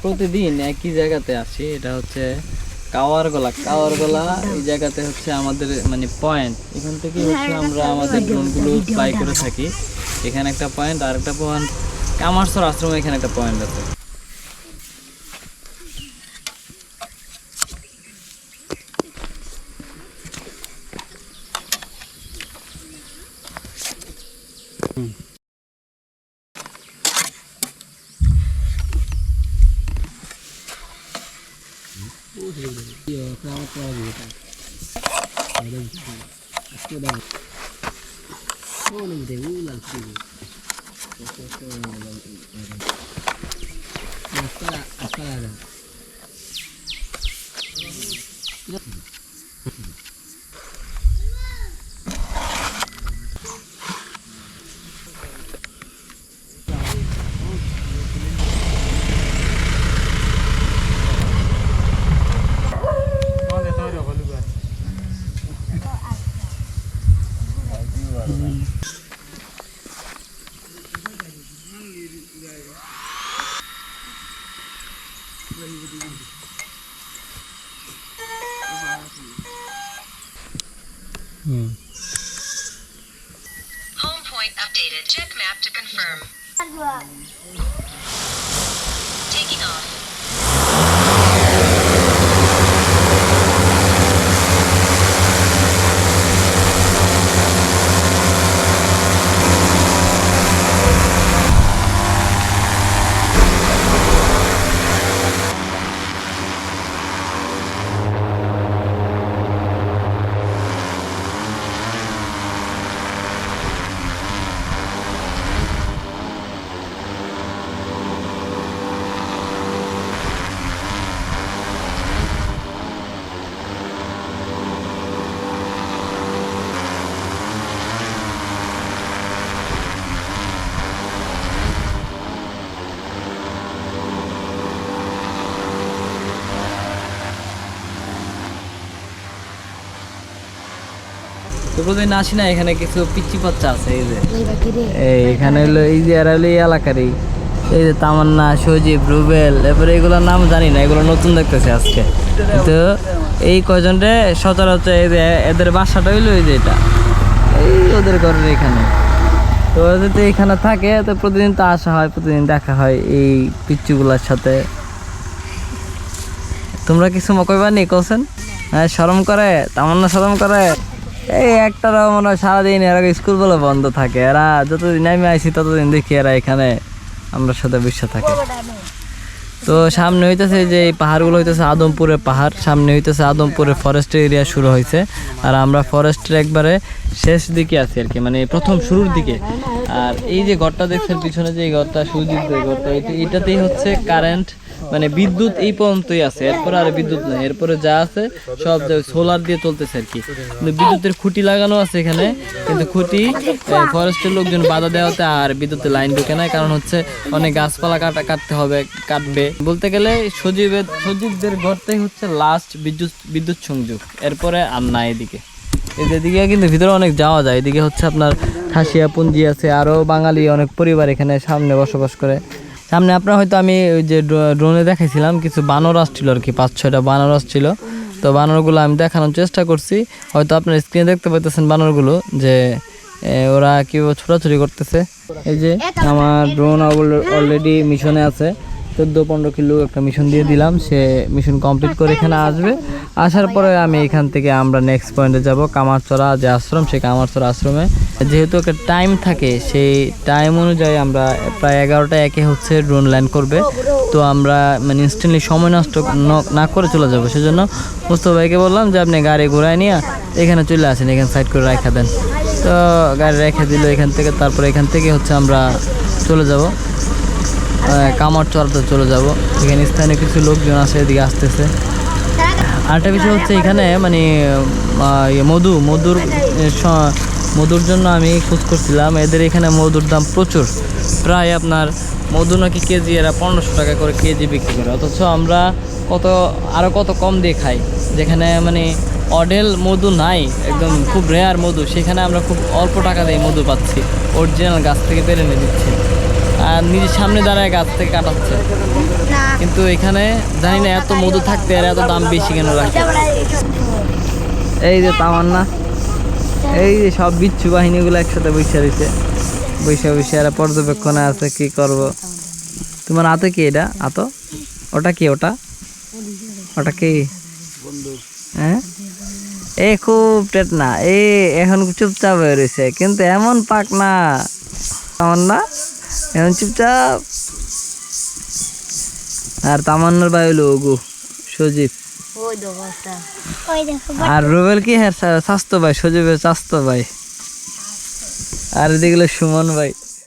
প্রতিদিন একই জায়গাতে আসি, এটা হচ্ছে কাওয়ারগোলা এই জায়গাতে হচ্ছে আমাদের মানে পয়েন্ট। এখান থেকে হচ্ছে আমরা আমাদের ড্রোনগুলো ফ্লাই করে থাকি। এখানে একটা পয়েন্ট, আর একটা পয়েন্ট কামারসর আশ্রমে, এখানে একটা পয়েন্ট আছে। Home point updated. Check map to confirm. Taking off. তো প্রতিদিন আসি না, এখানে কিছু পিচ্চি বাচ্চা আছে। এই যে এখানে হলো এই যে এরা হলো এই এলাকারই, এই যে তামান্না, সজীব, রুবেল, এরপরে এগুলোর নাম জানি না, এগুলো নতুন দেখতেছে আজকে। তো এই কয়জনরে সচরাচর এই যে এদের বাসাটা হইলো এই যে এটা, এই ওদের ঘরের এখানে। তো ওদের তো এখানে থাকে, তো প্রতিদিন তো আসা হয়, প্রতিদিন দেখা হয় এই পিচ্চুগুলার সাথে। তোমরা কিছু মকইবা নি কোসেন? হ্যাঁ, শরম করে? তামান্না শরম করে? এই একটারাও মনে হয় সারাদিন এরা স্কুল বলে বন্ধ থাকে, এরা যতদিন আমি আইসি ততদিন দেখি এরা এখানে আমরা সাথে বসে থাকে। তো সামনে হইতেছে যে এই পাহাড়গুলো হইতেছে আদমপুরের পাহাড়, সামনে হইতেছে আদমপুরের ফরেস্ট এরিয়া শুরু হয়েছে, আর আমরা ফরেস্টের একবারে শেষ দিকে আছি আর কি, মানে প্রথম শুরুর দিকে। আর এই যে ঘরটা দেখছেন পিছনে, যে এই ঘরটা সুজিতের ঘরটা, এটাতেই হচ্ছে কারেন্ট, মানে বিদ্যুৎ এই পর্যন্তই আছে, এরপরে আর বিদ্যুৎ নেই। এরপরে যা আছে সব সোলার দিয়ে চলতেছে আর কি, কিন্তু বিদ্যুতের খুঁটি লাগানো আছে এখানে, কিন্তু খুঁটি ফরেস্টের লোকজন বাধা দেওয়াতে আর বিদ্যুতের লাইন ঢুকে না, কারণ হচ্ছে অনেক গাছপালা কাটতে হবে, কাটবে। বলতে গেলে সজীবদের ঘরটাই হচ্ছে লাস্ট বিদ্যুৎ সংযোগ, এরপরে আর না এদিকে। এদিকে কিন্তু ভিতরে অনেক যাওয়া যায়, এদিকে হচ্ছে আপনার খাসিয়া পুঞ্জি আছে, আরও বাঙালি অনেক পরিবার এখানে সামনে বসবাস করে। সামনে আপনার হয়তো আমি ওই যে ড্রোনে দেখাইছিলাম কিছু বানর আসছিল আর কি, 5-6টা বানর আসছিল। তো বানরগুলো আমি দেখানোর চেষ্টা করছি, হয়তো আপনার স্ক্রিনে দেখতে পাইতেছেন বানরগুলো যে ওরা কীভাবে ছোটাছুটি করতেছে। এই যে আমার ড্রোন অলরেডি মিশনে আছে, 14-15 কিলো একটা মিশন দিয়ে দিলাম, সে মিশন কমপ্লিট করে এখানে আসবে। আসার পরে আমি এখান থেকে আমরা নেক্সট পয়েন্টে যাব, কামারচড়া যে আশ্রম, সেই কামারচড়া আশ্রমে। যেহেতু একটা টাইম থাকে, সেই টাইম অনুযায়ী আমরা প্রায় 11টা একে হচ্ছে ড্রোন ল্যান্ড করবে। তো আমরা মানে ইনস্ট্যান্টলি সময় নষ্ট না করে চলে যাবো, সেজন্য মুস্তফা ভাইকে বললাম যে আপনি গাড়ি ঘোরায় নিয়ে এখানে চলে আসেন, এখানে সাইড করে রাখা দেন। তো গাড়ি রেখে দিল এখান থেকে, তারপরে এখান থেকে হচ্ছে আমরা চলে যাব কামারচড়াতে চলে যাব। এখানে স্থানীয় কিছু লোকজন আছে, এদিকে আসতেছে। আরেকটা বিষয় হচ্ছে এখানে মানে মধুর জন্য আমি খোঁজ করছিলাম, এদের এখানে মধুর দাম প্রচুর, প্রায় আপনার মধু নাকি কেজি এরা 1500 টাকা করে কেজি বিক্রি করে, অথচ আমরা আরও কত কম দিয়ে খাই। যেখানে মানে অডেল মধু নাই, একদম খুব রেয়ার মধু, সেখানে আমরা খুব অল্প টাকা দিয়ে মধু পাচ্ছি, অরিজিনাল গাছ থেকে পেরে নিয়ে দিচ্ছি। আর নিজের সামনে দাঁড়ায় গাছ থেকে কাটাচ্ছে। কিন্তু এখানে জানি না এত মধু থাকতে আর এত দাম বেশি কেন রাখে। এই যে তামান্না, এই যে সব বিচ্ছু বাহিনীগুলো একসাথে বসে রয়েছে, বসে এরা পর্যবেক্ষণে আছে। কি করব? তোমার হাতে কি এটা? আতো ওটা কি? ওটা কি? হ্যাঁ, এ খুব টেট না, এখন চুপচাপ হয়ে রয়েছে, কিন্তু এমন পাক না তামান্না, এখন চুপচাপ। আর তামান্নার ভাই হলো ওগু সজীব, আর রুবেল কি হ্যাঁ স্বাস্থ্য ভাই, সজীবের স্বাস্থ্য ভাই। আর এদিকে সুমন ভাই।